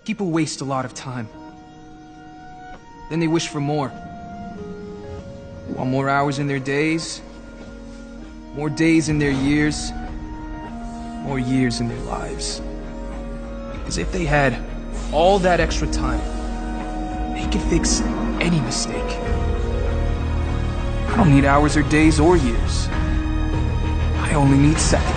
People waste a lot of time. Then they wish for more. They want more hours in their days, more days in their years, more years in their lives. Because if they had all that extra time, they could fix any mistake. I don't need hours or days or years. I only need seconds.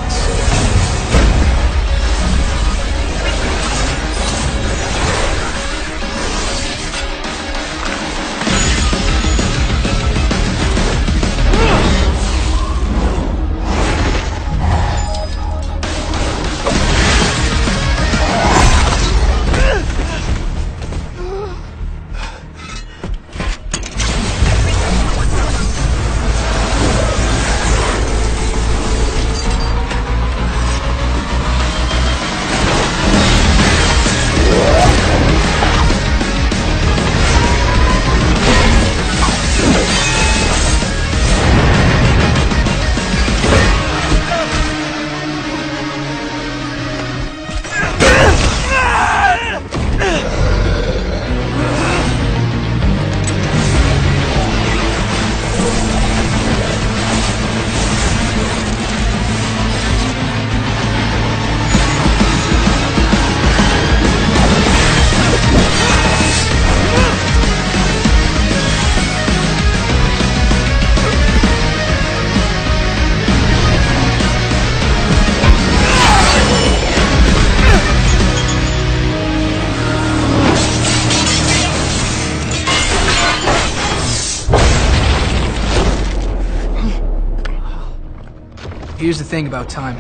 Here's the thing about time.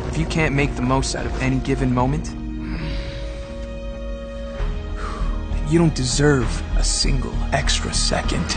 If you can't make the most out of any given moment, then you don't deserve a single extra second.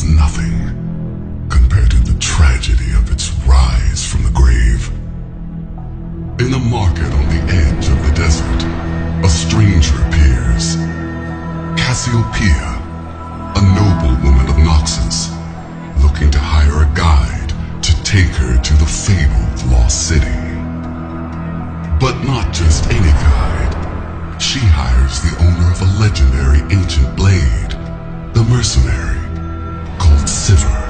Nothing compared tragedy of its rise from the grave. In a market on the edge of the desert, a stranger appears. Cassiopeia, a noble woman of Noxus, looking to hire a guide to take her to the fabled lost city. But not just any guide. She hires the owner of a legendary ancient blade, the mercenary, called Sivir.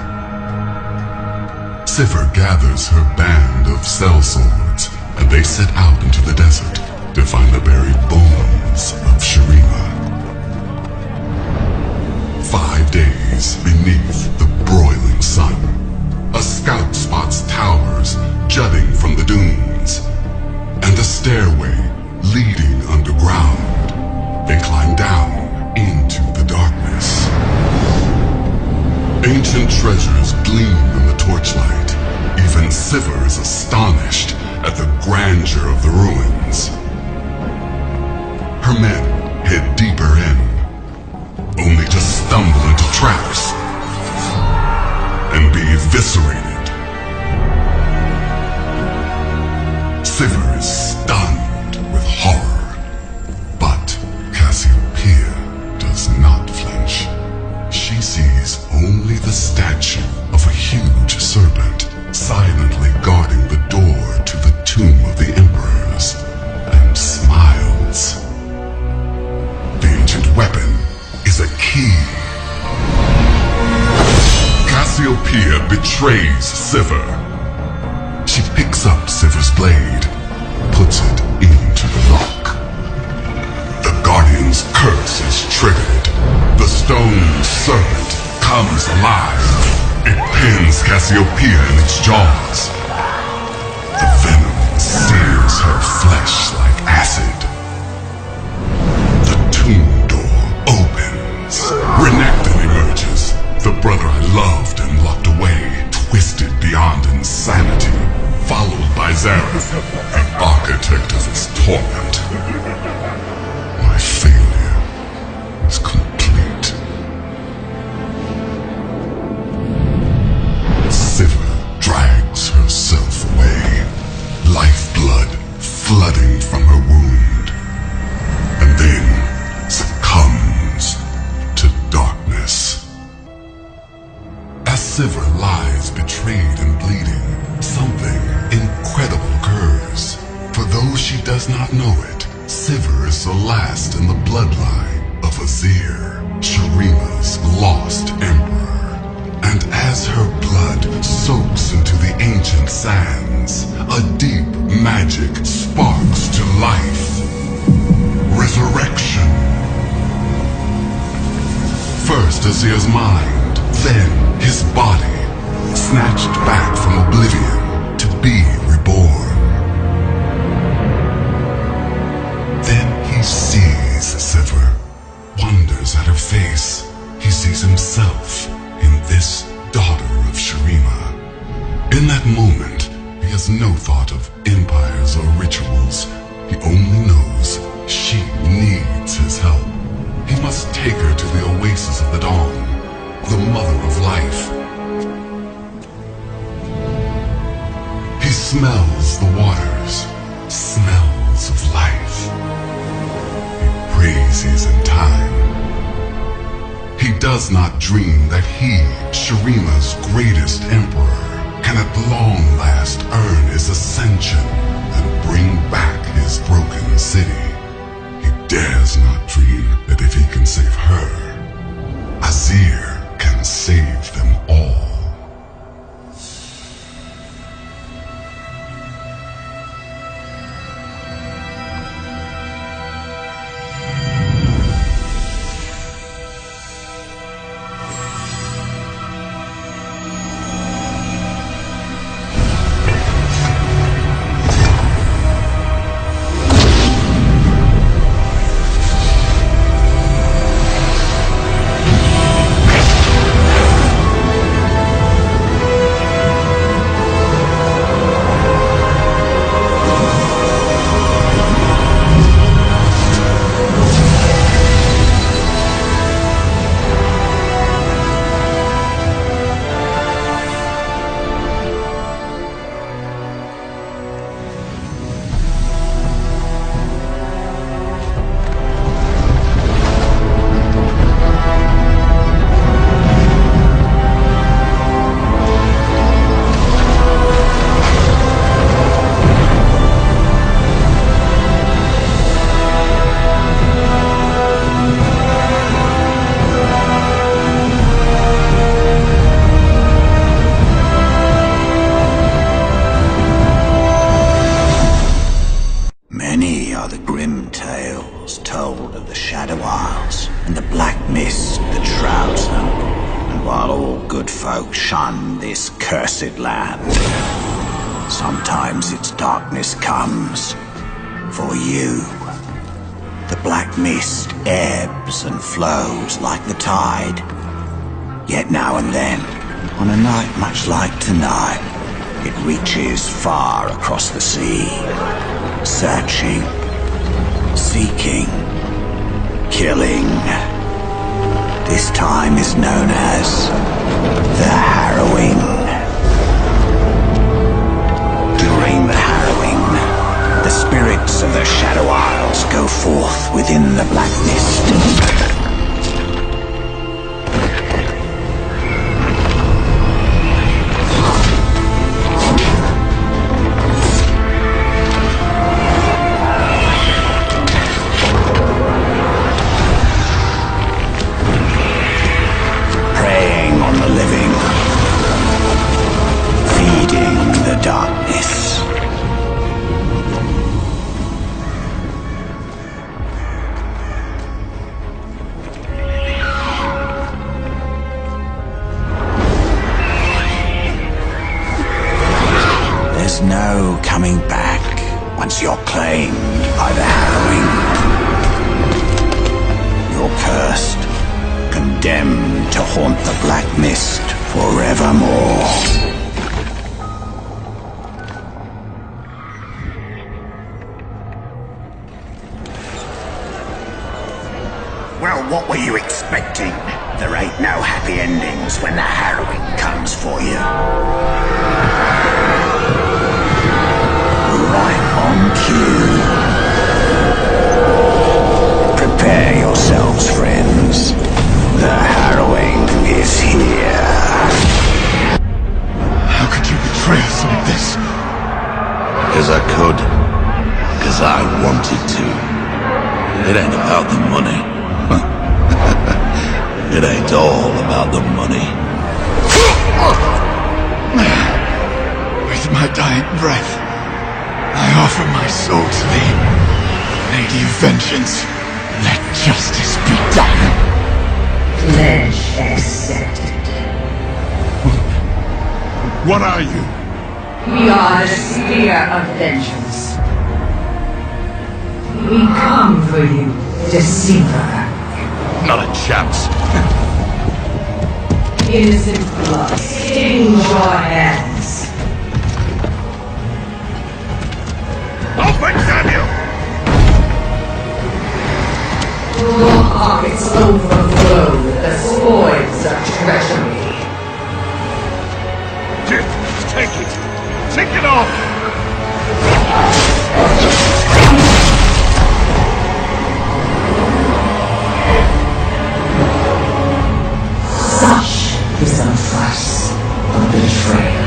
Sivir gathers her band of sellswords, and they set out into the desert to find the buried bones of Shurima. 5 days beneath the broiling sun, a scout spots towers jutting from the dunes, and a stairway leading underground. They climb down into the darkness. Ancient treasures gleam in the torchlight. Even Sivir is astonished at the grandeur of the ruins. Her men head deeper in, only to stumble into traps and be eviscerated. Sivir is stunned with horror, but Cassiopeia does not flinch. She sees only the statue of a huge serpent silently guarding the door to the tomb of the emperors, and smiles. The ancient weapon is a key. Cassiopeia betrays Sivir. She picks up Sivir's blade, puts it into the lock. The Guardian's curse is triggered. The stone serpent comes alive. It pins Cassiopeia in its jaws. The venom sears her flesh like acid. The tomb door opens. Renekton emerges, the brother I loved and locked away, twisted beyond insanity, followed by Zareth, the architect of its torment. My failure is complete. Sivir drags herself away, lifeblood flooding from her wound, and then succumbs to darkness. As Sivir lies betrayed and bleeding, something incredible occurs. For though she does not know it, Sivir is the last in the bloodline of Azir, Shurima's lost emperor. And as her blood soaks into the ancient sands, a deep magic sparks to life. Resurrection. First Azir's mind, then his body, snatched back from oblivion to be reborn. Then he sees Sivir, wonders at her face. He sees himself in this daughter of Shurima. In that moment, he has no thought of empires or rituals. He only knows she needs his help. He must take her to the oasis of the dawn, the mother of life. He smells the waters, smells of life. He prays he's in time. He does not dream that he, Shurima's greatest emperor, can at long last earn his ascension and bring back his broken city. He dares not dream that if he can save her, Azir can save them all. harrowing tales told of the Shadow Isles and the black mist that shrouds them. And while all good folk shun this cursed land, sometimes its darkness comes for you. The black mist ebbs and flows like the tide. Yet now and then, on a night much like tonight, it reaches far across the sea, searching, seeking, killing. This time is known as the Harrowing. During the harrowing, the spirits of the Shadow Isles go forth within the black mist. Preying on the living, feeding the darkness. There's no coming back once you're claimed by the harrowing. You're cursed, condemned to haunt the black mist forevermore. Well, what were you expecting? There ain't no happy endings when the harrowing comes for you. Right on cue. Prepare yourselves, friends. The harrowing is here. How could you betray us like this? Because I could. Because I wanted to. It ain't about the money. It ain't all about the money. With my dying breath, I offer my soul to thee. Lady of Vengeance, let justice be done. Pledge accepted. What are you? We are the Spear of Vengeance. We come for you, Deceiver. Not a chance. Innocent blood stains your hands. Open, Samuel! Your pockets overflow with the spoils of treachery. Take it! Take it off! Such is the price of betrayal.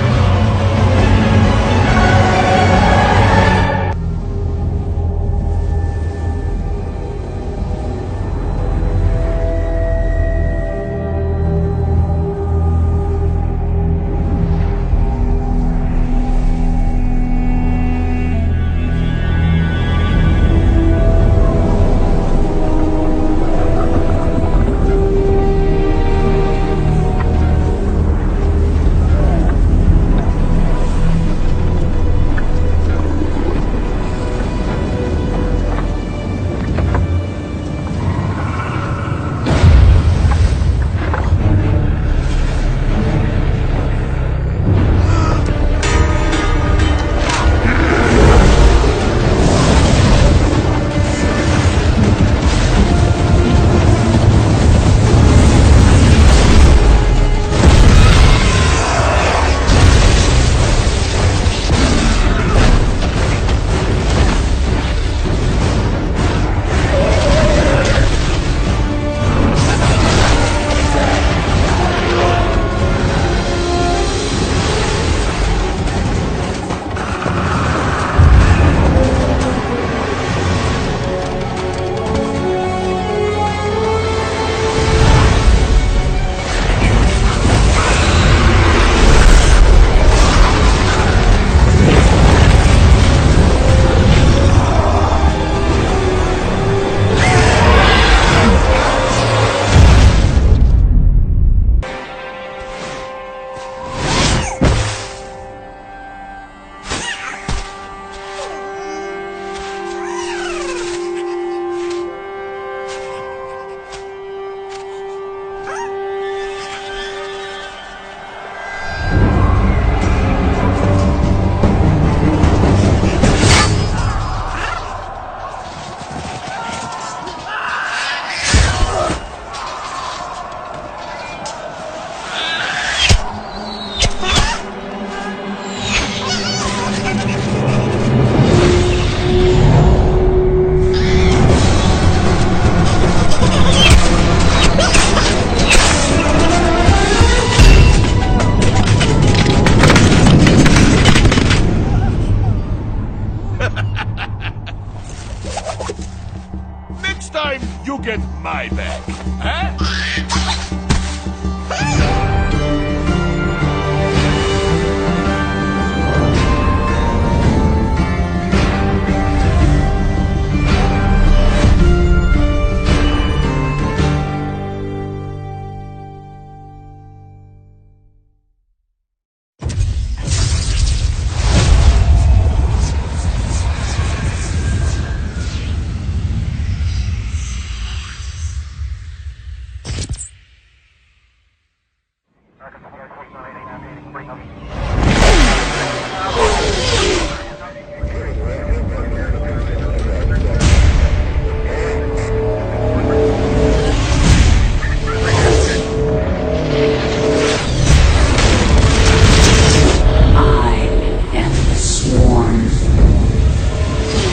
time you get my back, huh?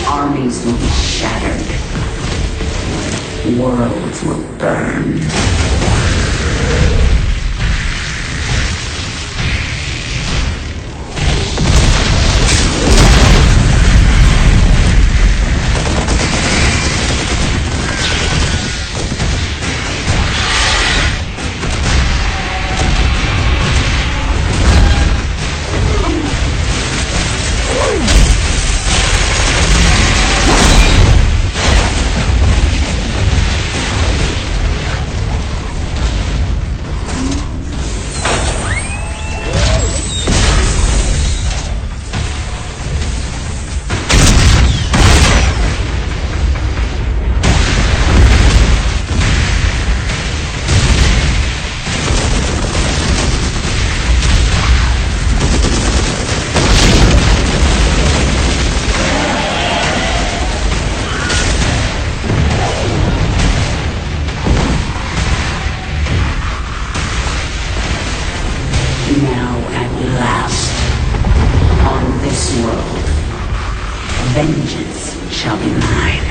Armies will be shattered. Worlds will burn. Now at last, on this world, vengeance shall be mine.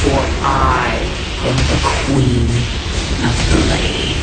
For I am the Queen of Blades.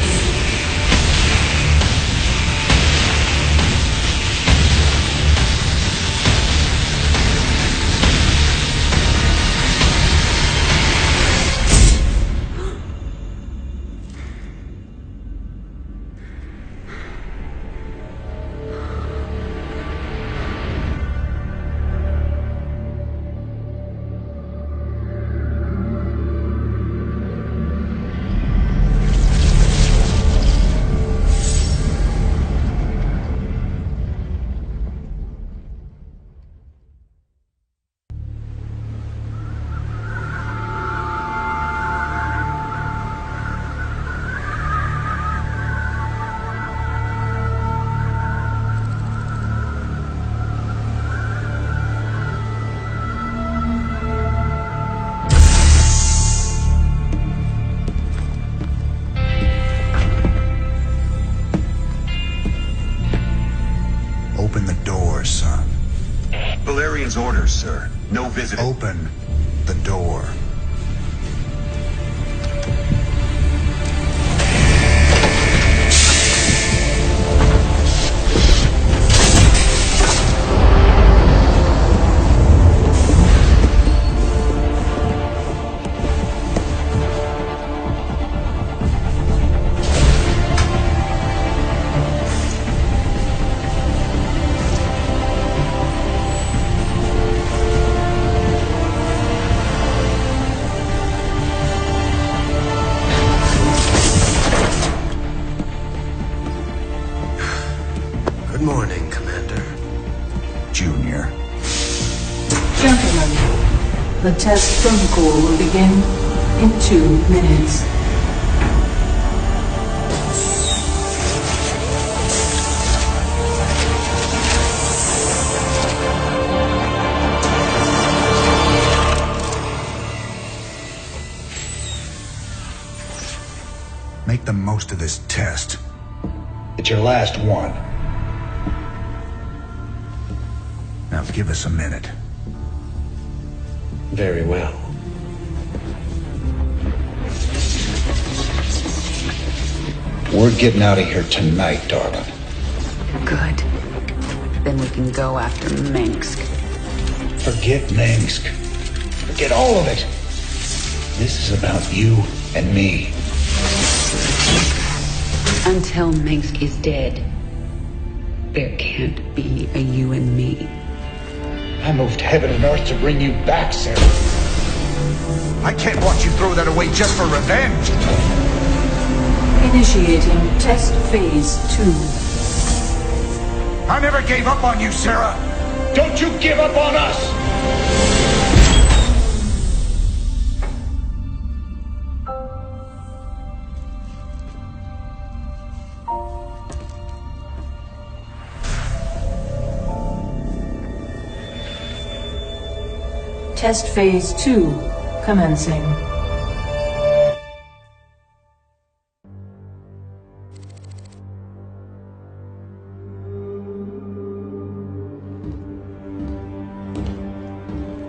Open the door, son. Valerian's orders, sir. No visitor. Open the door. Good morning, Commander. Junior. Gentlemen, the test protocol will begin in 2 minutes. Make the most of this test. It's your last one. Now give us a minute. Very well. We're getting out of here tonight, darling. Good. Then we can go after Minsk. Forget Minsk. Forget all of it. This is about you and me. Until Minsk is dead, there can't be a you and me. I moved heaven and earth to bring you back, Sarah. I can't watch you throw that away just for revenge. Initiating test phase 2. I never gave up on you, Sarah. Don't you give up on us! Test phase 2 commencing.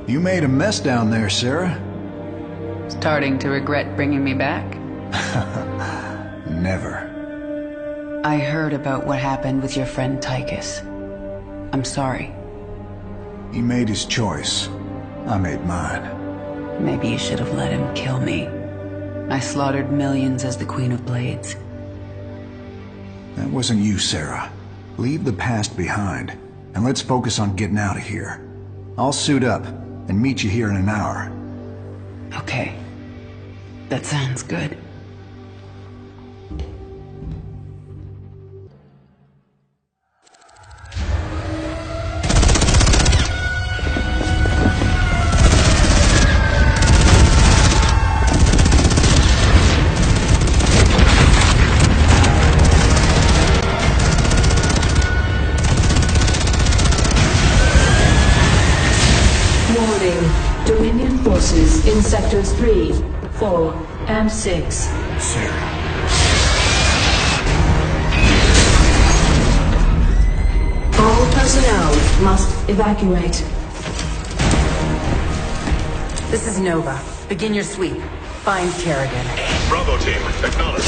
You made a mess down there, Sarah. Starting to regret bringing me back? Never. I heard about what happened with your friend Tychus. I'm sorry. He made his choice. I made mine. Maybe you should have let him kill me. I slaughtered millions as the Queen of Blades. That wasn't you, Sarah. Leave the past behind, and let's focus on getting out of here. I'll suit up and meet you here in an hour. Okay. That sounds good. Dominion forces in sectors 3, 4, and 6. Sarah. All personnel must evacuate. This is Nova. Begin your sweep. Find Kerrigan. Bravo team, acknowledge.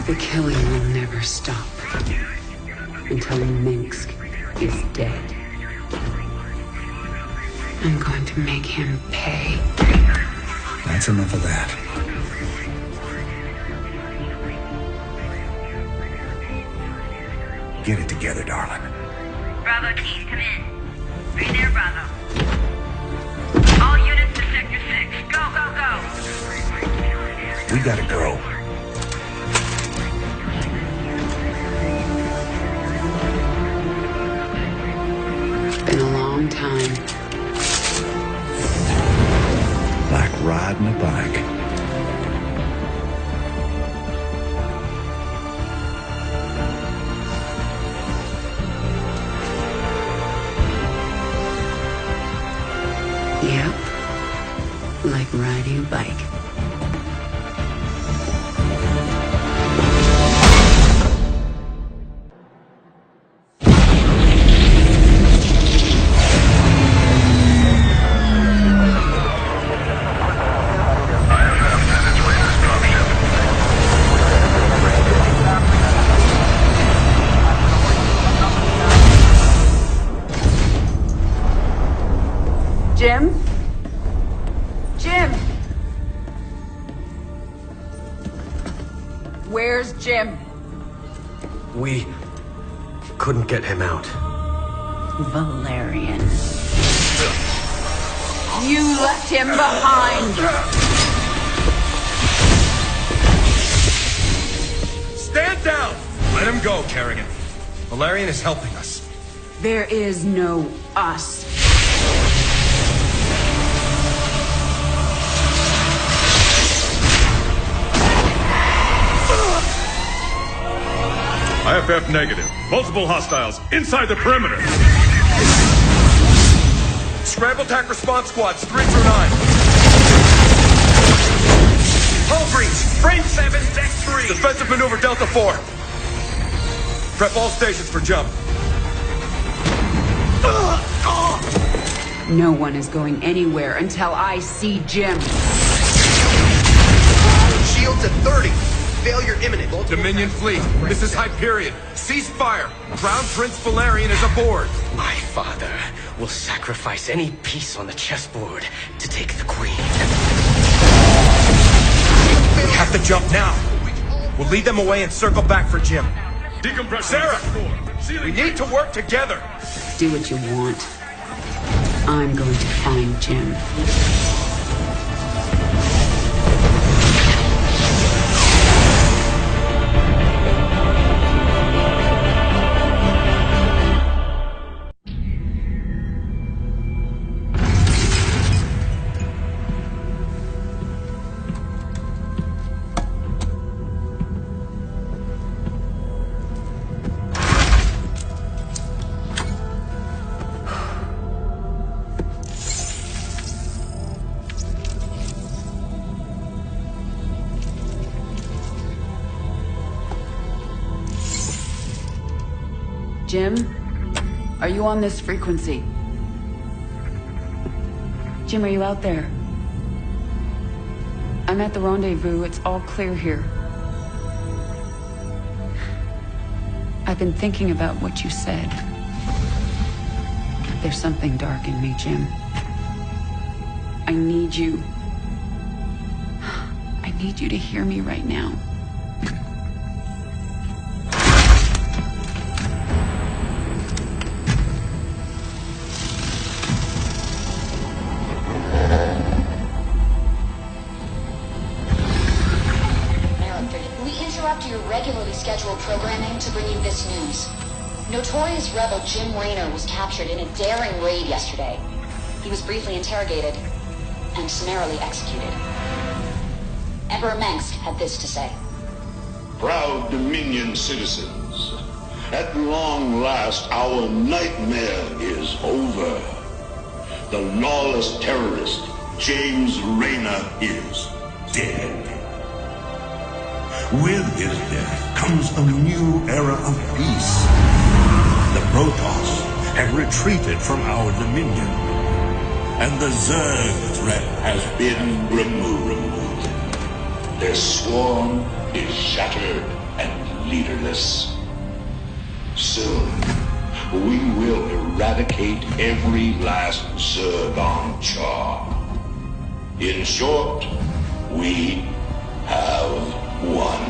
The killing will never stop until Minsk is dead. I'm going to make him pay. That's enough of that. Get it together, darling. Bravo team, come in. Right there, Bravo. All units to Sector 6. Go, go, go! We gotta go. Been a long time. Like riding a bike. Yep. Like riding a bike. Jim? Jim! Where's Jim? We couldn't get him out. Valerian. You left him behind! Let him go, Kerrigan. Valerian is helping us. There is no us. IFF negative. Multiple hostiles inside the perimeter. Scramble attack response squads 3 through 9. Hull breach. Frame 7, deck 3. Defensive maneuver Delta 4. Prep all stations for jump. No one is going anywhere until I see Jim. Shields at 30. Failure imminent. Dominion fleet, this is Hyperion. Cease fire. Crown Prince Valerian is aboard. My father will sacrifice any piece on the chessboard to take the queen. We have to jump now. We'll lead them away and circle back for Jim. Decompress. Sarah, we need to work together. Do what you want. I'm going to find Jim. Jim, are you on this frequency? Jim, are you out there? I'm at the rendezvous. It's all clear here. I've been thinking about what you said. There's something dark in me, Jim. I need you. I need you to hear me right now. Your regularly scheduled programming to bring you this news. Notorious rebel Jim Raynor was captured in a daring raid yesterday. He was briefly interrogated and summarily executed. Emperor Mengsk had this to say. Proud Dominion citizens, at long last our nightmare is over. The lawless terrorist James Raynor is dead. With his death comes a new era of peace. The Protoss have retreated from our dominion, and the Zerg threat has been removed. Their swarm is shattered and leaderless. Soon, we will eradicate every last Zerg on Char. In short, we have won.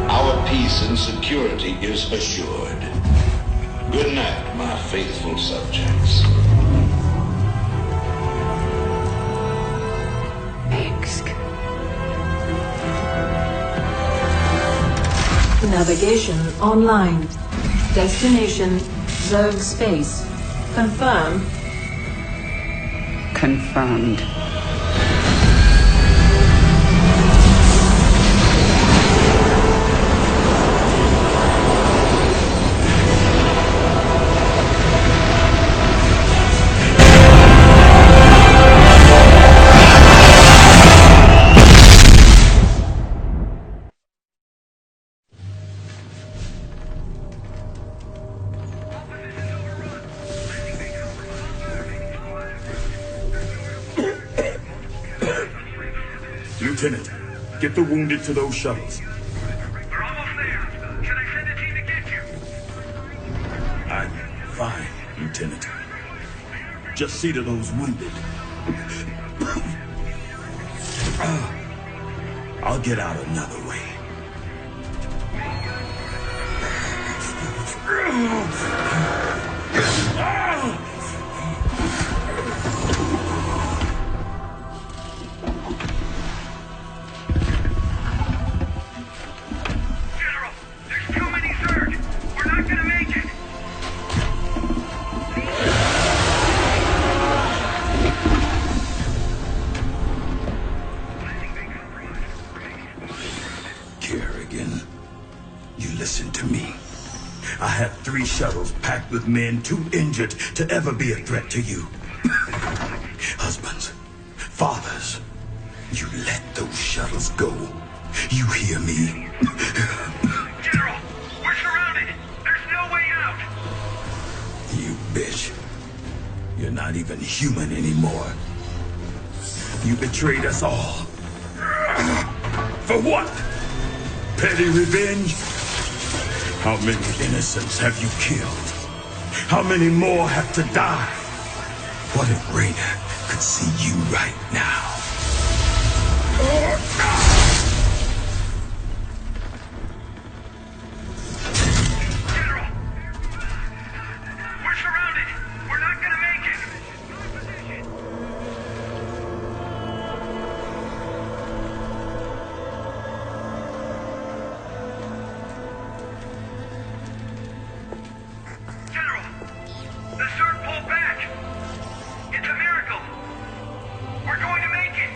Our peace and security is assured. Good night, my faithful subjects. Mengsk. Navigation online. Destination Zerg space. Confirm. Confirmed. Lieutenant, get the wounded to those shuttles. We're almost there. Should I send a team to get you? I'm fine, Lieutenant. Just see to those wounded. I'll get out another way. Kerrigan, you listen to me. I have 3 shuttles packed with men too injured to ever be a threat to you. Husbands, fathers, you let those shuttles go. You hear me? General, we're surrounded. There's no way out. You bitch. You're not even human anymore. You betrayed us all. For what? Petty revenge? How many innocents have you killed? How many more have to die? What if Raina could see you right now? General, we're surrounded. We're not gonna make it. General, the Zerg pulled back. It's a miracle. We're going to make it.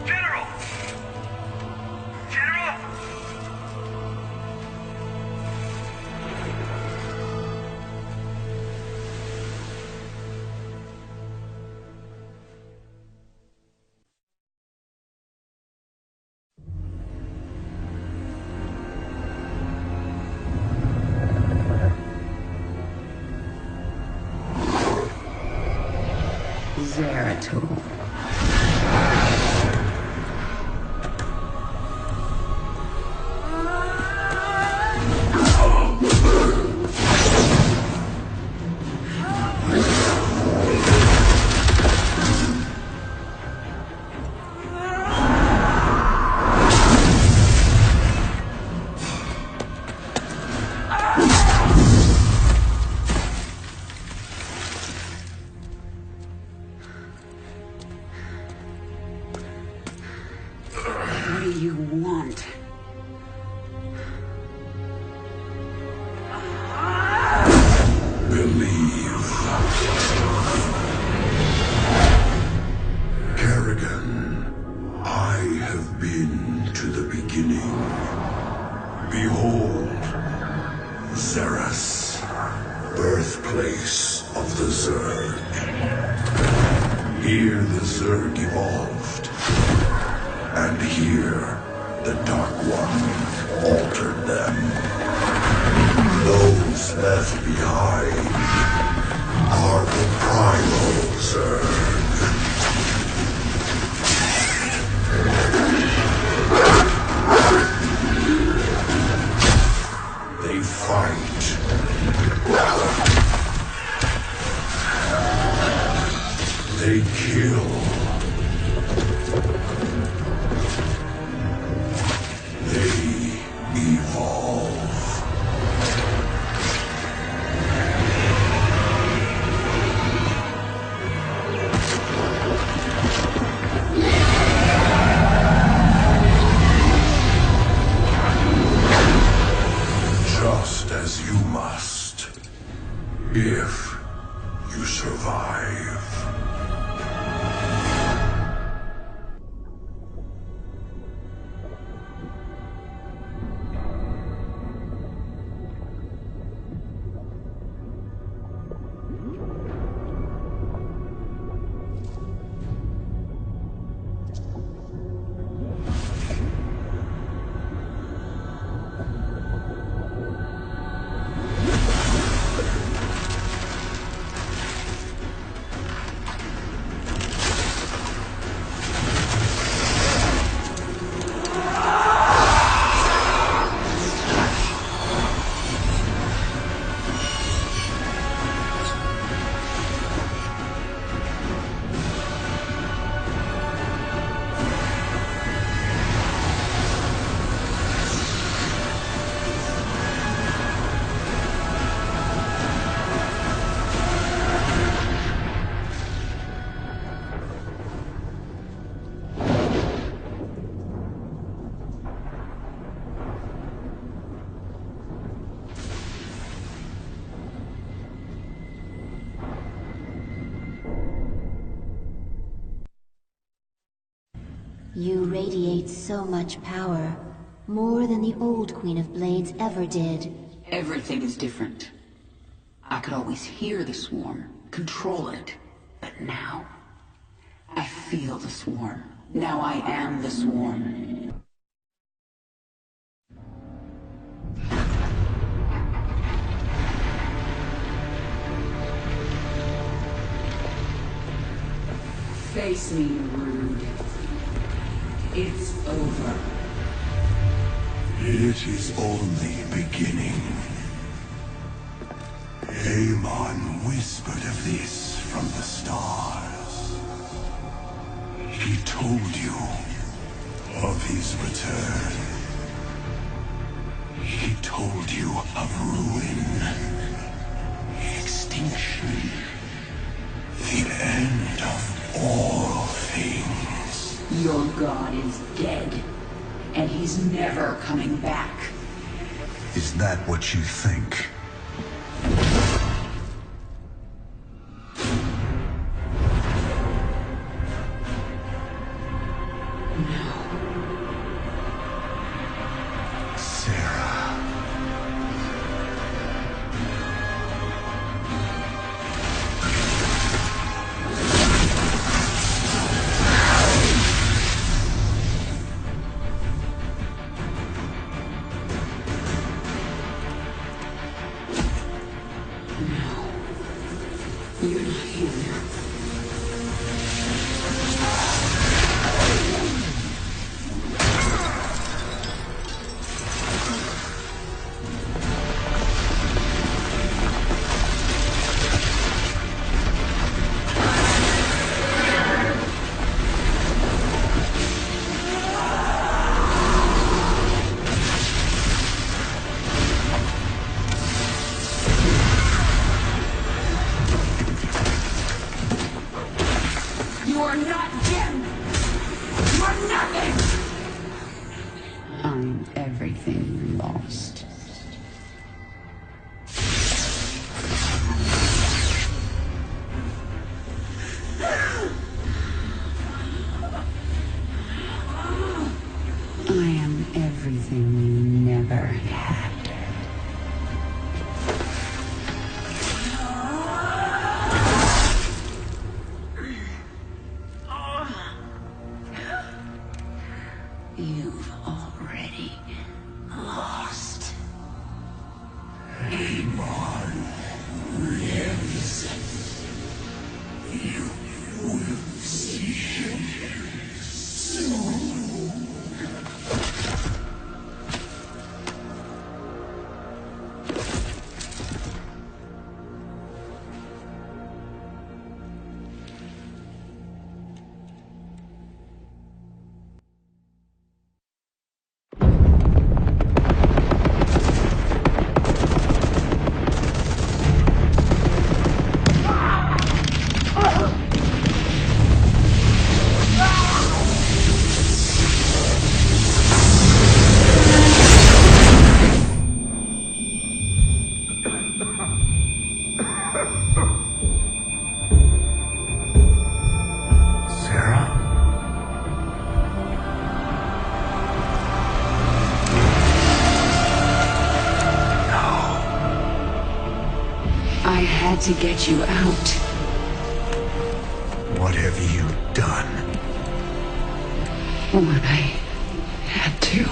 General! General! Zeratul. What do you want? Believe. Kerrigan, I have been to the beginning. Behold, Xeras, birthplace of the Zerg. Here the Zerg evolved. And here, the Dark One altered them. Those left behind are the primal Zerg. They fight. They kill. They evolve. Just as you must, if you survive. You radiate so much power, More than the old Queen of Blades ever did. Everything is different. I could always hear the swarm, control it. But now, I feel the swarm. Now I am the swarm. Face me, Rude. It's over. It is only beginning. Amon whispered of this from the stars. He told you of his return. He told you of ruin, extinction, the end of all things. Your god is dead, and he's never coming back. Is that what you think? You're not here. You are not Jim! You are nothing! I'm everything lost. I am everything you never had. You've already lost. Amon lives. You will see him soon. I had to get you out. What have you done? What I had to.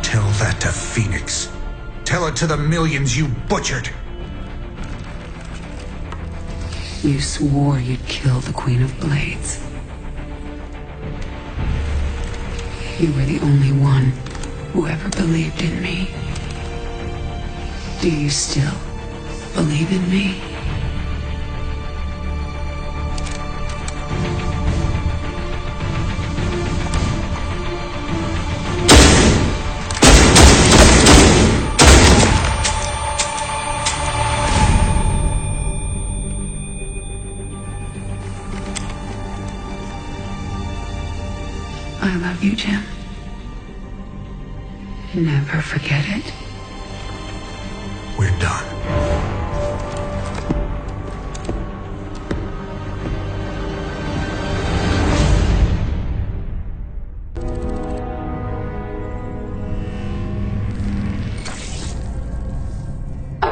Tell that to Phoenix. Tell it to the millions you butchered. You swore you'd kill the Queen of Blades. You were the only one who ever believed in me. Do you still believe in me? I love you, Jim. Never forget it. We're done.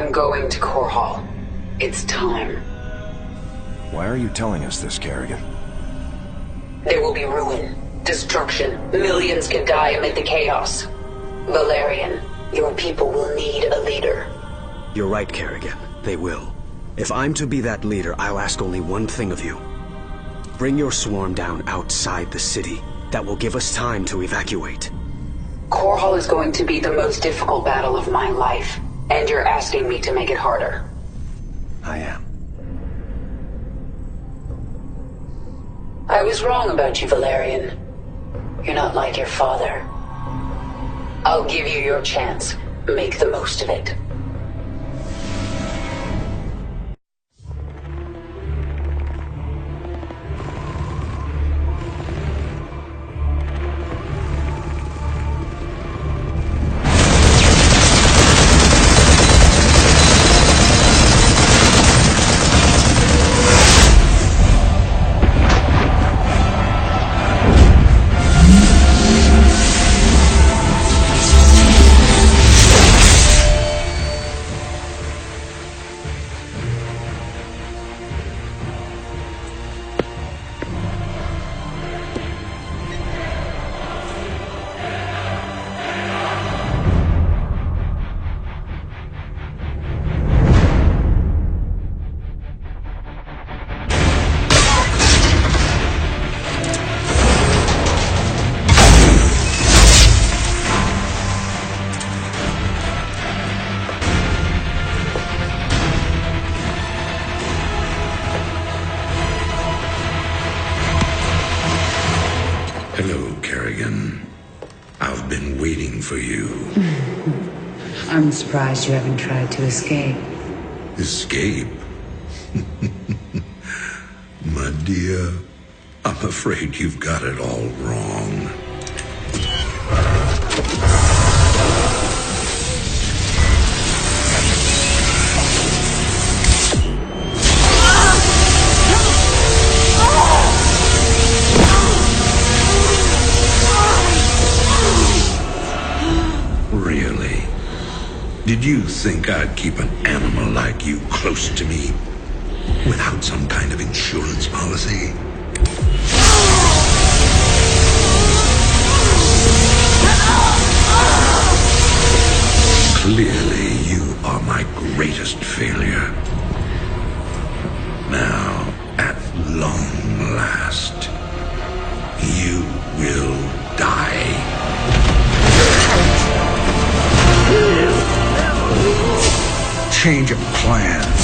I'm going to Core Hall. It's time. Why are you telling us this, Kerrigan? There will be ruin, destruction. Millions can die amid the chaos. Valerian, your people will need a leader. You're right, Kerrigan. They will. If I'm to be that leader, I'll ask only one thing of you. Bring your swarm down outside the city. That will give us time to evacuate. Core Hall is going to be the most difficult battle of my life, and you're asking me to make it harder. I am. I was wrong about you, Valerian. You're not like your father. I'll give you your chance. Make the most of it. Hello, Kerrigan. I've been waiting for you. I'm surprised you haven't tried to escape. Escape? My dear, I'm afraid you've got it all wrong. Really? Did you think I'd keep an animal like you close to me without some kind of insurance policy? Clearly, you are my greatest failure. Now, at long last, you will die. Change of plans.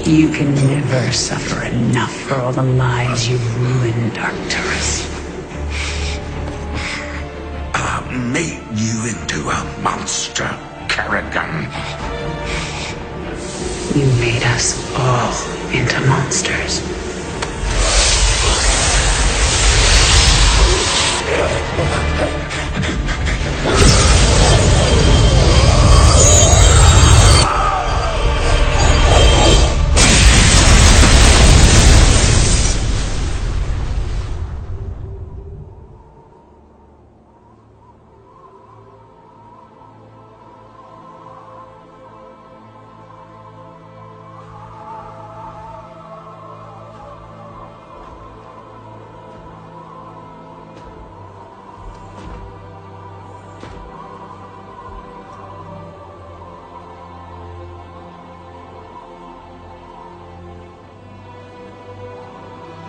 You can never suffer enough for all the lives you've ruined, Arcturus. I made you into a monster, Kerrigan. You made us all into monsters.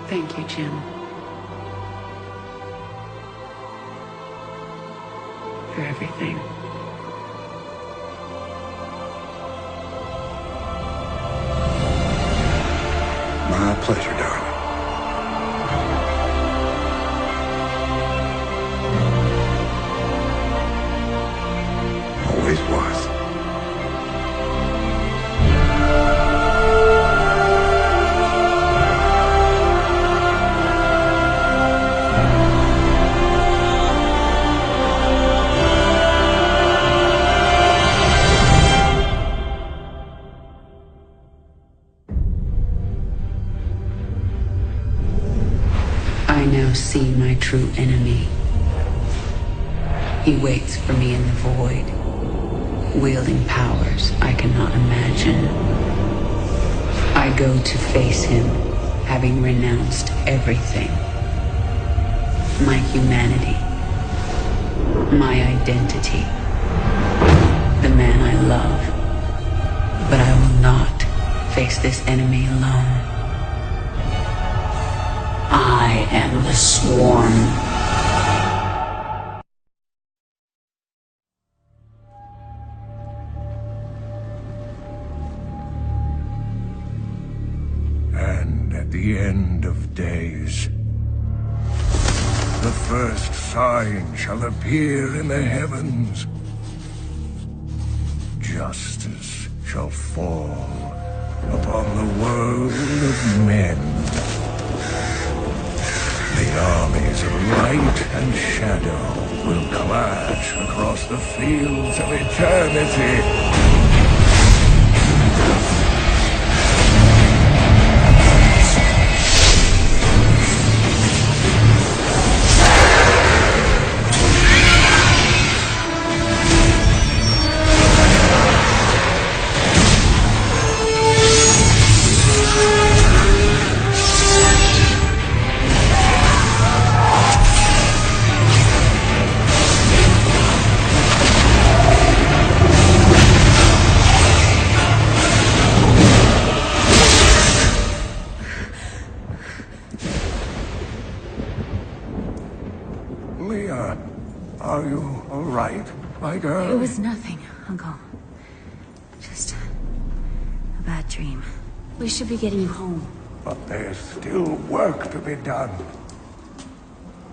Thank you, Jim. For everything. My pleasure, darling. Always was. true enemy. He waits for me in the void, wielding powers I cannot imagine. I go to face him, having renounced everything. My humanity, my identity, the man I love. But I will not face this enemy alone. I am the Swarm. And at the end of days, the first sign shall appear in the heavens. Justice shall fall upon the world of men. The armies of light and shadow will clash across the fields of eternity. Leah, are you all right, my girl? It was nothing, Uncle. Just a bad dream. We should be getting you home. But there's still work to be done.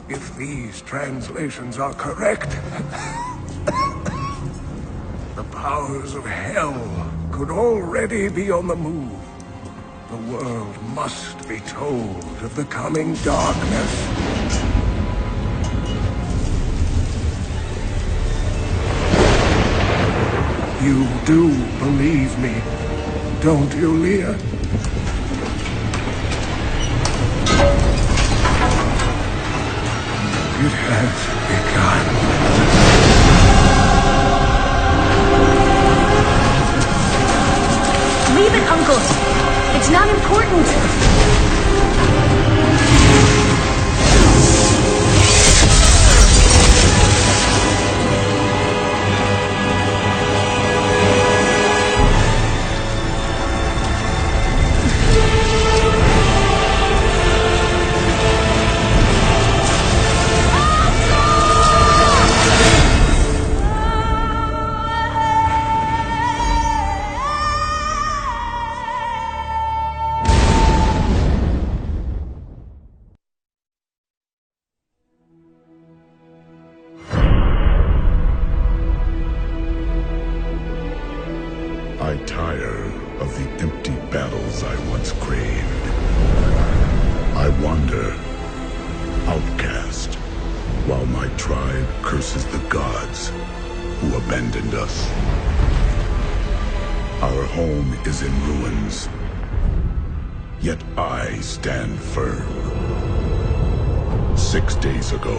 If these translations are correct, the powers of hell could already be on the move. The world must be told of the coming darkness. You do believe me, don't you, Leah? It has begun. Leave it, Uncle! It's not important! I tire of the empty battles I once craved. I wander, outcast, while my tribe curses the gods who abandoned us. Our home is in ruins, yet I stand firm. 6 days ago,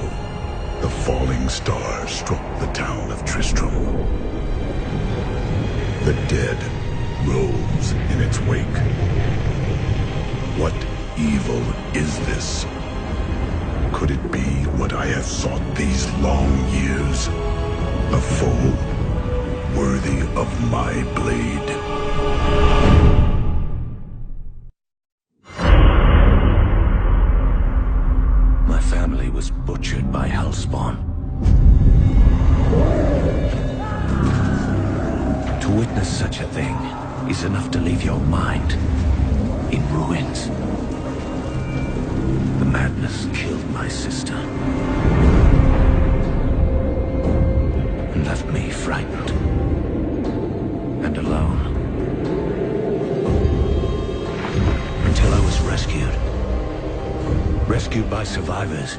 the falling star struck the town of Tristram. The dead rose in its wake. What evil is this? Could it be what I have sought these long years? A foe worthy of my blade? My family was butchered by Hellspawn. To witness such a thing is enough to leave your mind in ruins. The madness killed my sister and left me frightened and alone until I was rescued. Rescued by survivors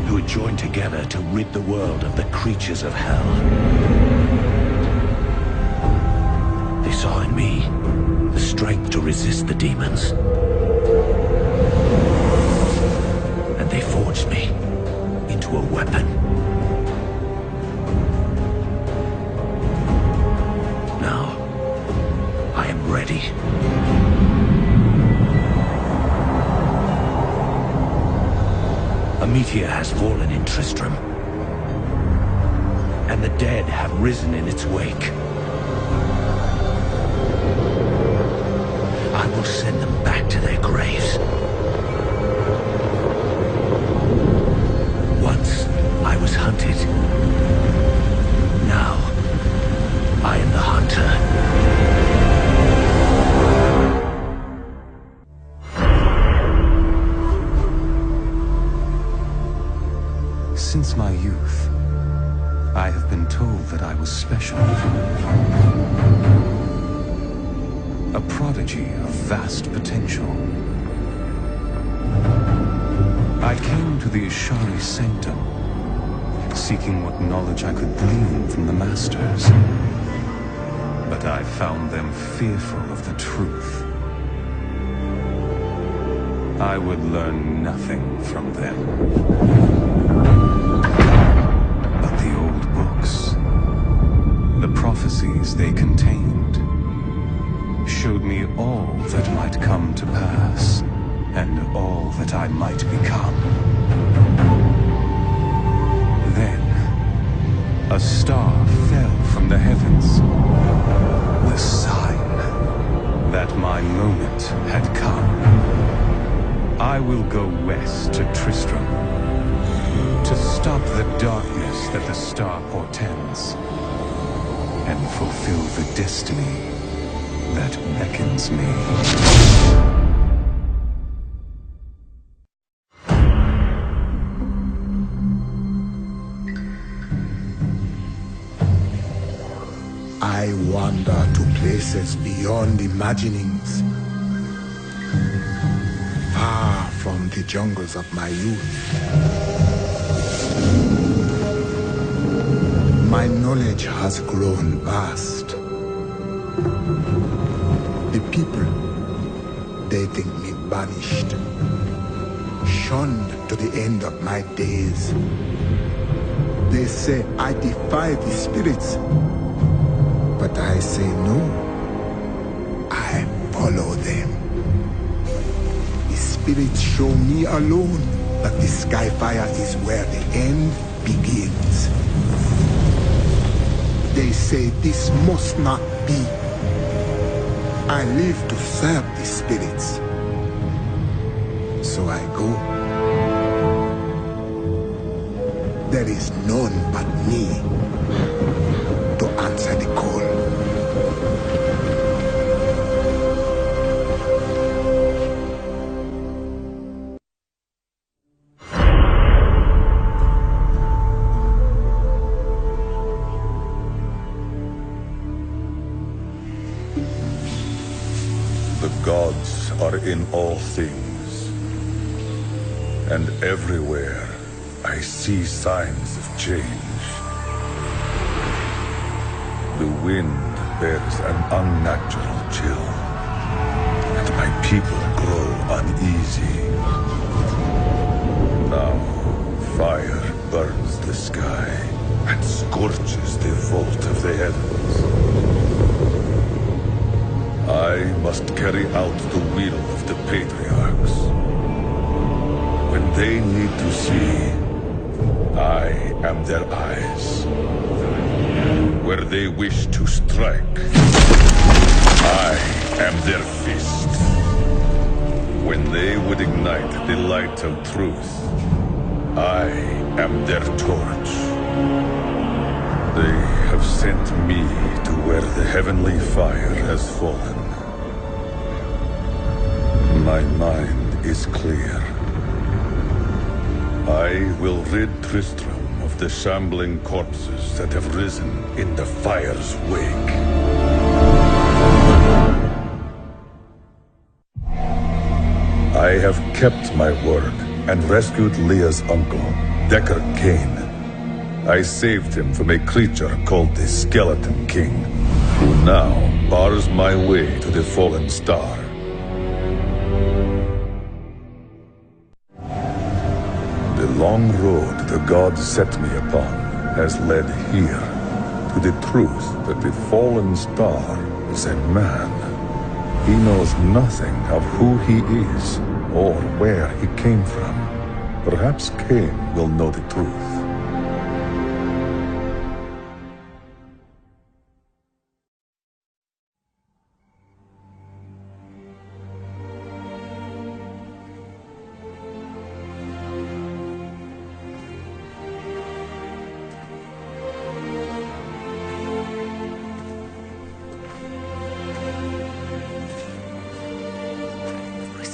who had joined together to rid the world of the creatures of hell. They saw in me the strength to resist the demons. And they forged me into a weapon. Now, I am ready. A meteor has fallen in Tristram, and the dead have risen in its wake. I will send them back to their graves. Once, I was hunted. Now, I am the hunter. Since my youth, I have been told that I was special. A prodigy of vast potential. I came to the Ishari Sanctum, seeking what knowledge I could glean from the Masters. But I found them fearful of the truth. I would learn nothing from them. But the old books, the prophecies they contained, showed me all that might come to pass, and all that I might become. Then, a star fell from the heavens, the sign that my moment had come. I will go west to Tristram, to stop the darkness that the star portends, and fulfill the destiny that beckons me. I wander to places beyond imaginings, far from the jungles of my youth. My knowledge has grown vast. The people, they think me banished, shunned to the end of my days. They say I defy the spirits, but I say no. I follow them. The spirits show me alone that the Skyfire is where the end begins. They say this must not be. I live to serve the spirits. So I go. There is none but me to answer the call. The gods are in all things, and everywhere I see signs of change. The wind bears an unnatural chill, and my people grow uneasy. Now, fire burns the sky and scorches the vault of the heavens. I must carry out the will of the patriarchs. When they need to see, I am their eyes. Where they wish to strike, I am their fist. When they would ignite the light of truth, I am their torch. They have sent me to where the heavenly fire has fallen. My mind is clear. I will rid Tristram of the shambling corpses that have risen in the fire's wake. I have kept my word and rescued Leah's uncle, Decker Kane. I saved him from a creature called the Skeleton King, who now bars my way to the fallen star. The long road the gods set me upon has led here, to the truth that the fallen star is a man. He knows nothing of who he is, or where he came from. Perhaps Cain will know the truth.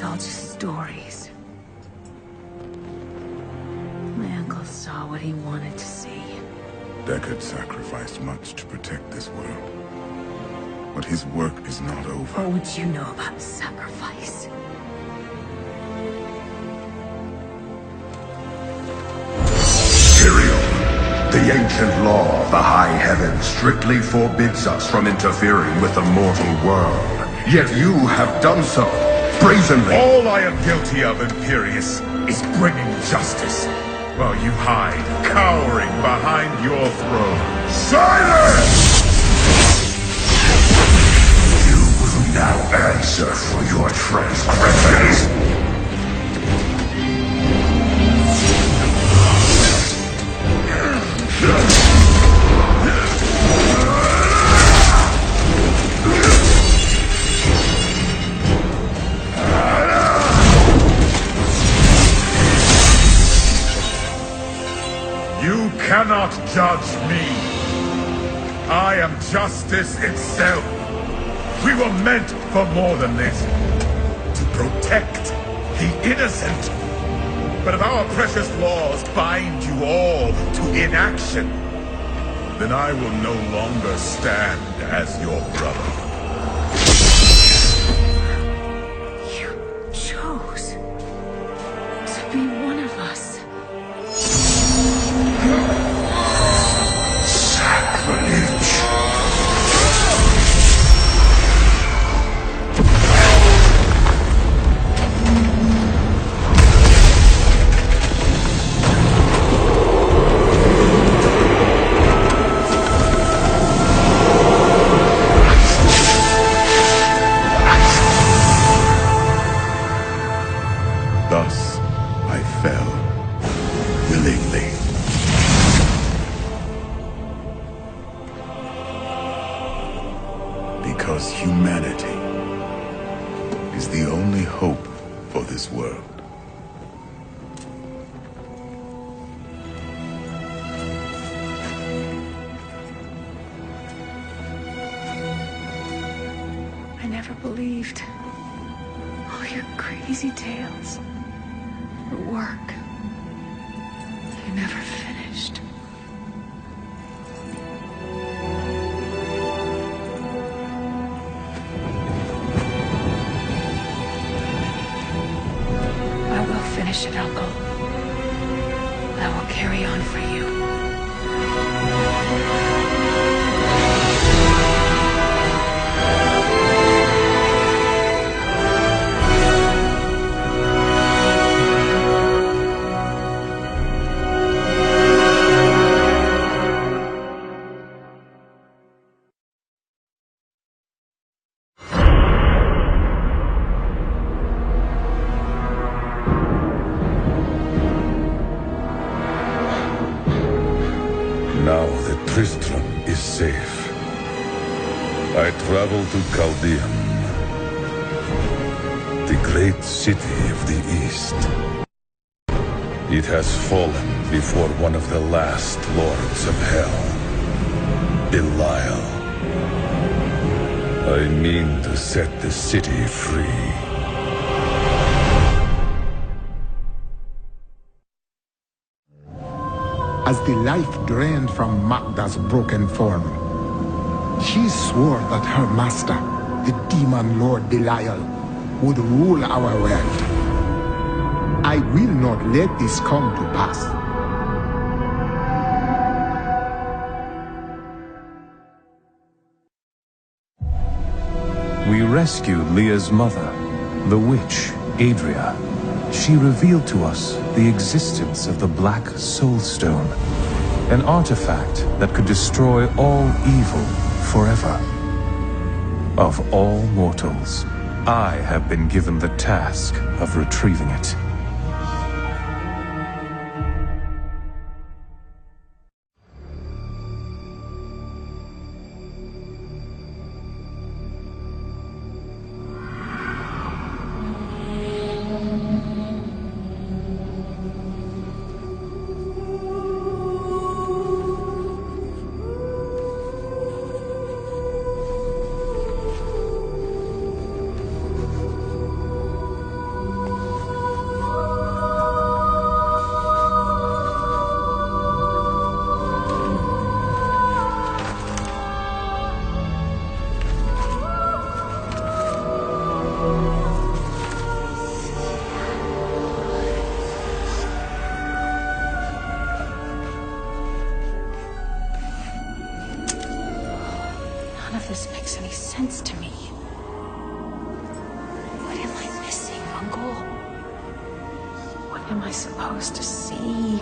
All just stories. My uncle saw what he wanted to see. Deckard sacrificed much to protect this world. But his work is not over. What would you know about sacrifice? Tyrael, the ancient law of the high heaven strictly forbids us from interfering with the mortal world. Yet you have done so. Brazenly. All I am guilty of, Imperius, is bringing justice, while you hide, cowering behind your throne. Silence! You will now answer for your transgressions. You cannot judge me. I am justice itself. We were meant for more than this. To protect the innocent. But if our precious laws bind you all to inaction, then I will no longer stand as your brother. You chose to be one of us. Sacrilege. Thus, I fell, willingly. Because humanity is the only hope for this world. I never believed all your crazy tales. The work. You never finished. I will finish it, Uncle. I will carry on for you. Now that Tristram is safe, I travel to Chaldean, the great city of the East. It has fallen before one of the last lords of hell, Belial. I mean to set the city free. As the life drained from Magda's broken form, she swore that her master, the demon lord Belial, would rule our world. I will not let this come to pass. We rescued Leah's mother, the witch, Adria, she revealed to us the existence of the Black Soul Stone, an artifact that could destroy all evil forever. Of all mortals, I have been given the task of retrieving it. None of this makes any sense to me. What am I missing, Uncle? What am I supposed to see?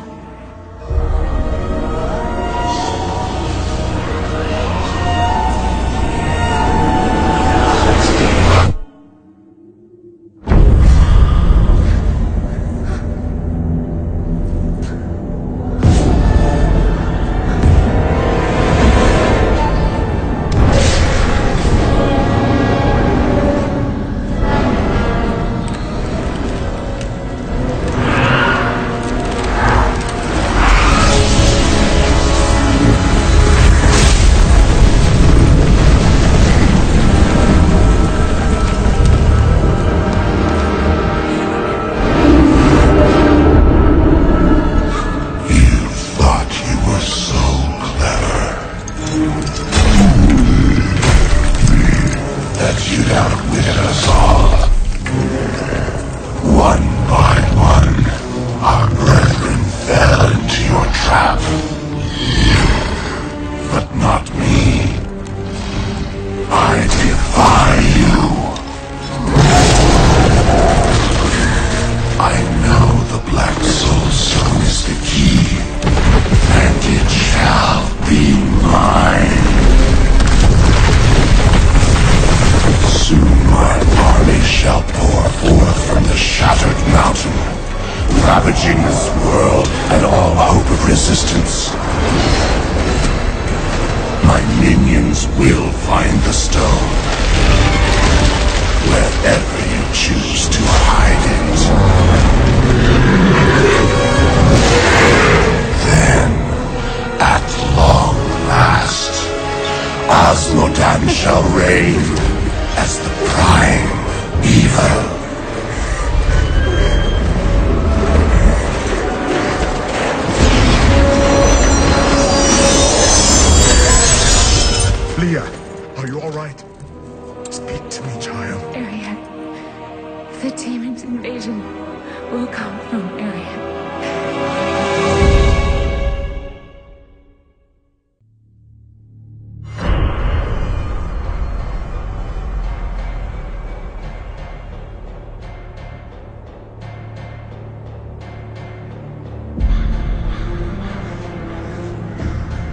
Ravaging this world and all hope of resistance. My minions will find the stone, wherever you choose to hide it. Then, at long last, Osmodan shall reign as the prime evil. Leah, are you all right? Speak to me, child. Ariad. The demon's invasion will come from Ariad.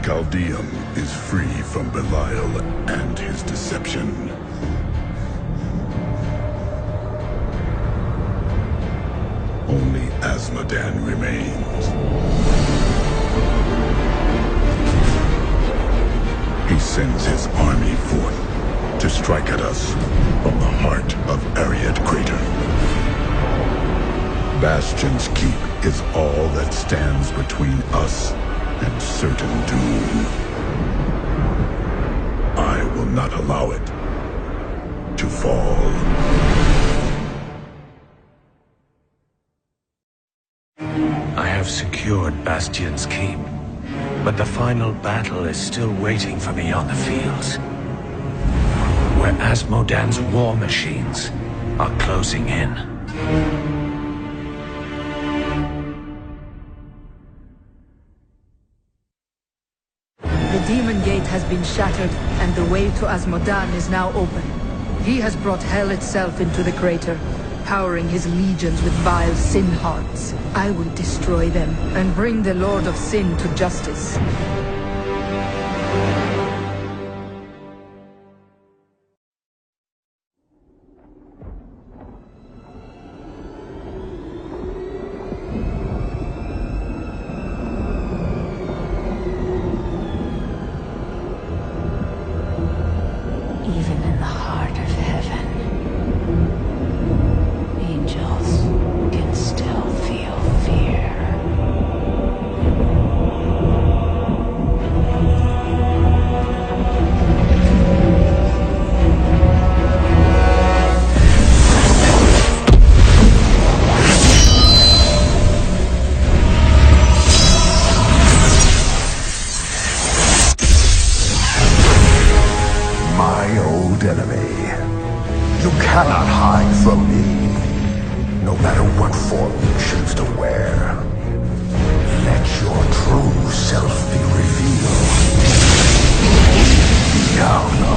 Chaldeum is free from Belial and his deception. Only Asmodan remains. He sends his army forth to strike at us from the heart of Ariad Crater. Bastion's Keep is all that stands between us and certain doom. I will not allow it to fall. I have secured Bastion's Keep, but the final battle is still waiting for me on the fields, where Asmodan's war machines are closing in. The Demon Gate has been shattered, and the way to Asmodan is now open. He has brought hell itself into the crater. empowering his legions with vile sin hearts. I will destroy them and bring the Lord of Sin to justice. Even in the heart of heaven, angels can still feel fear. My old enemy. You cannot hide from me, no matter what form you choose to wear. Let your true self be revealed. Diablo.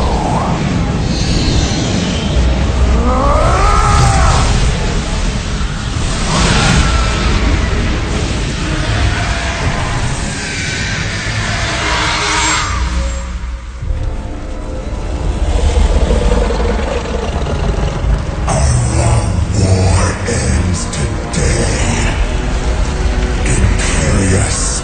Yes.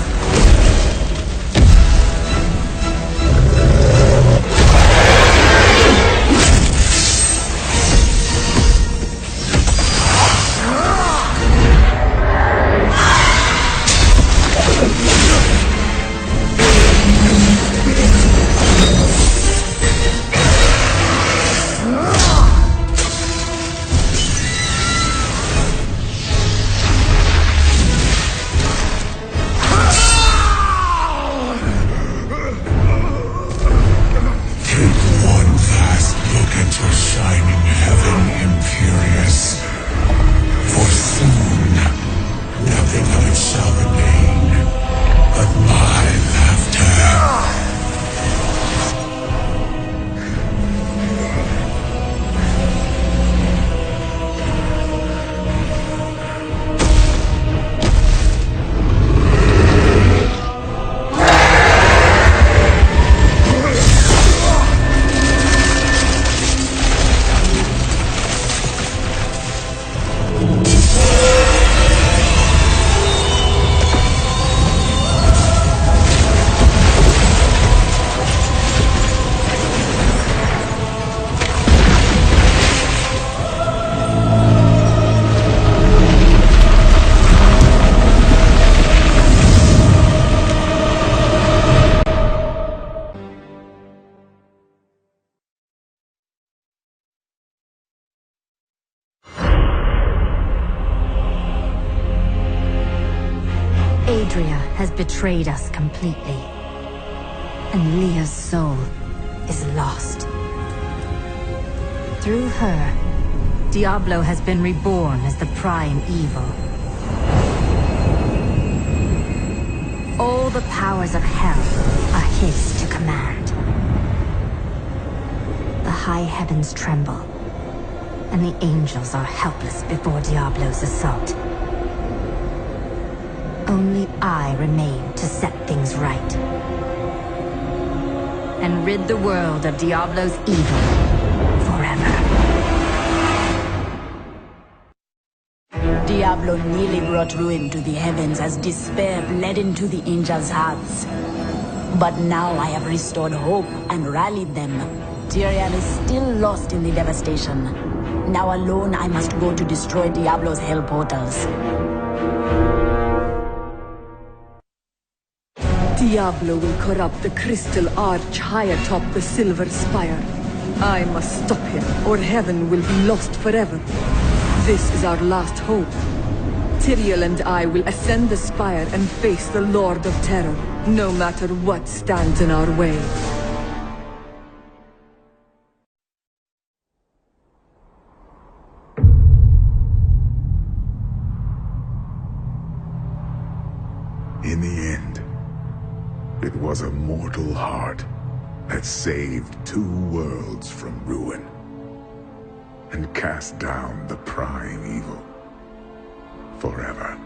Adria has betrayed us completely. And Leah's soul is lost. Through her, Diablo has been reborn as the prime evil. All the powers of hell are his to command. The high heavens tremble, and the angels are helpless before Diablo's assault. Only I remain to set things right. And rid the world of Diablo's evil forever. Diablo nearly brought ruin to the heavens as despair bled into the angels' hearts. But now I have restored hope and rallied them. Tyrion is still lost in the devastation. Now alone I must go to destroy Diablo's hell portals. Diablo will corrupt the crystal arch high atop the silver spire. I must stop him, or heaven will be lost forever. This is our last hope. Tyrion and I will ascend the spire and face the Lord of Terror, no matter what stands in our way. In the end, it was a mortal heart that saved two worlds from ruin. and cast down the prying evil forever.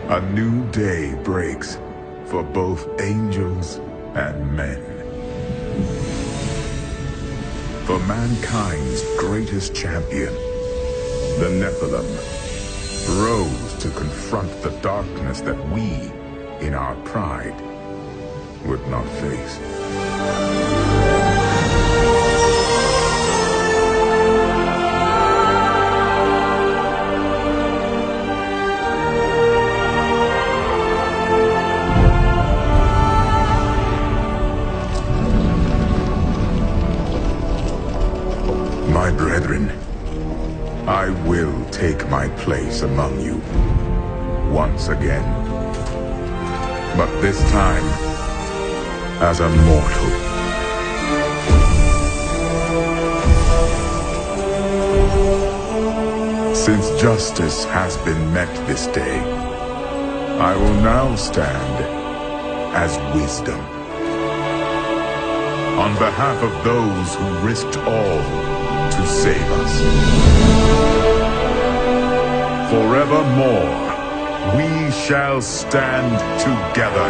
A new day breaks for both angels and men. For mankind's greatest champion, the Nephilim, rose to confront the darkness that we, in our pride, would not face. My brethren, I will take my place among you once again. But this time, as a mortal. Since justice has been met this day, I will now stand as wisdom. On behalf of those who risked all to save us. Forevermore, we shall stand together,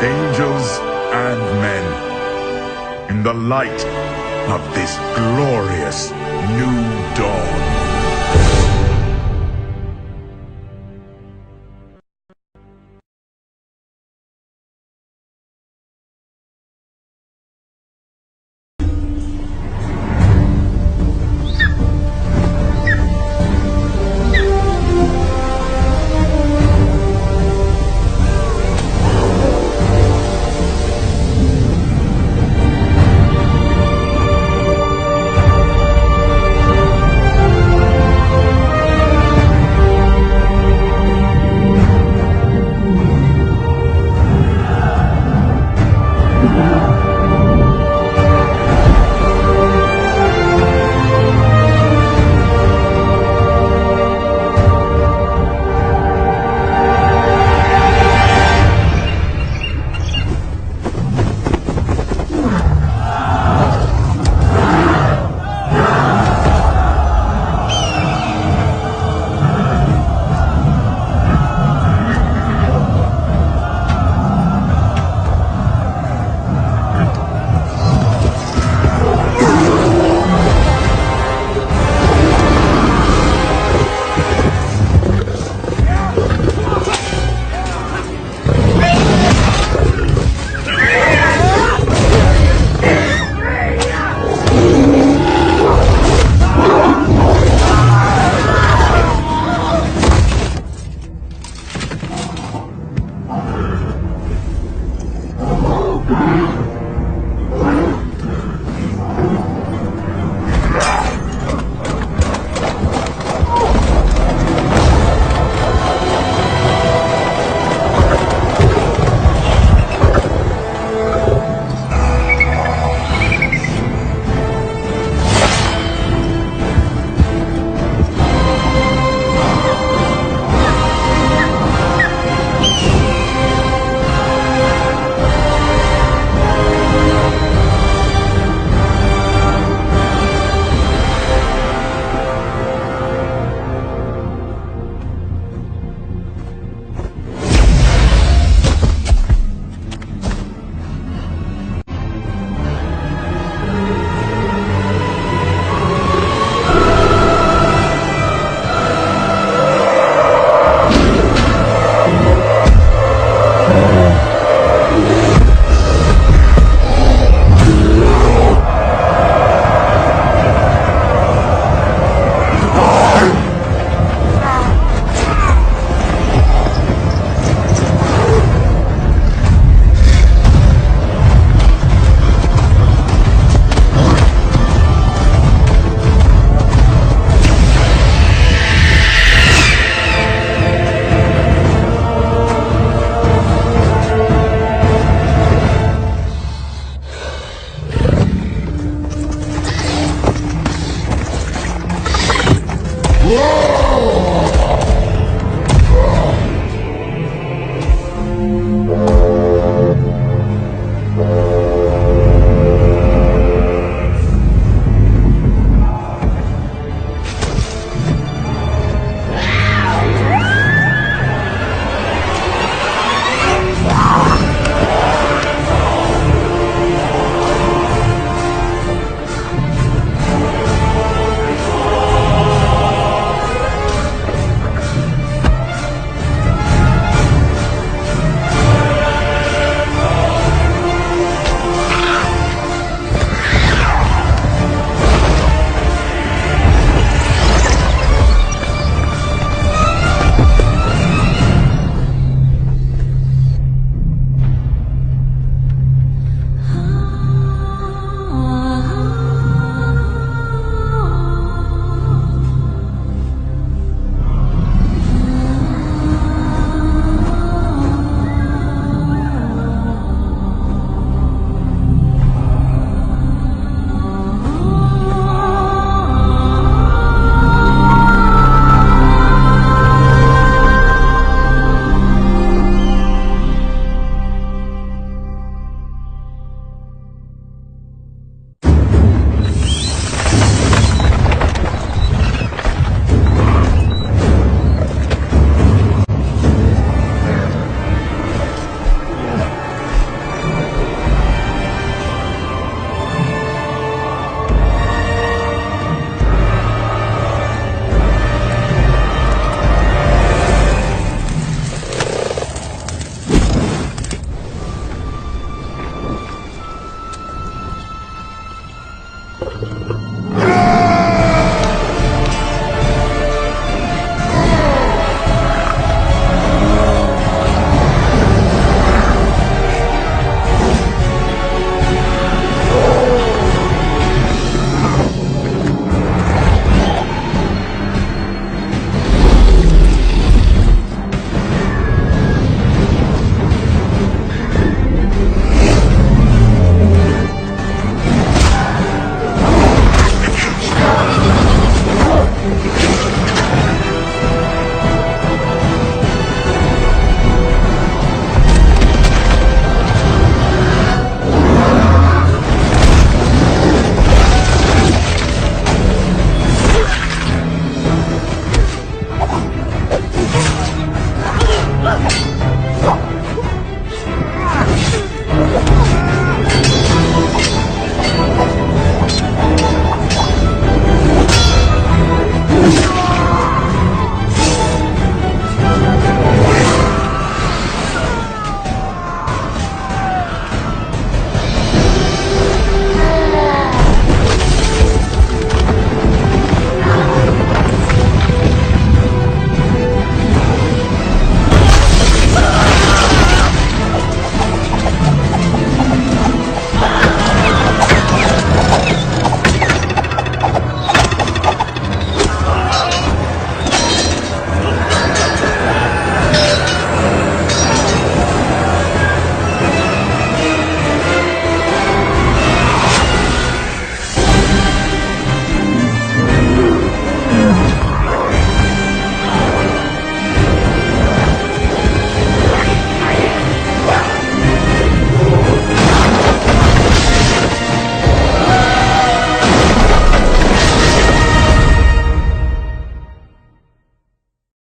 angels and men, in the light of this glorious new dawn.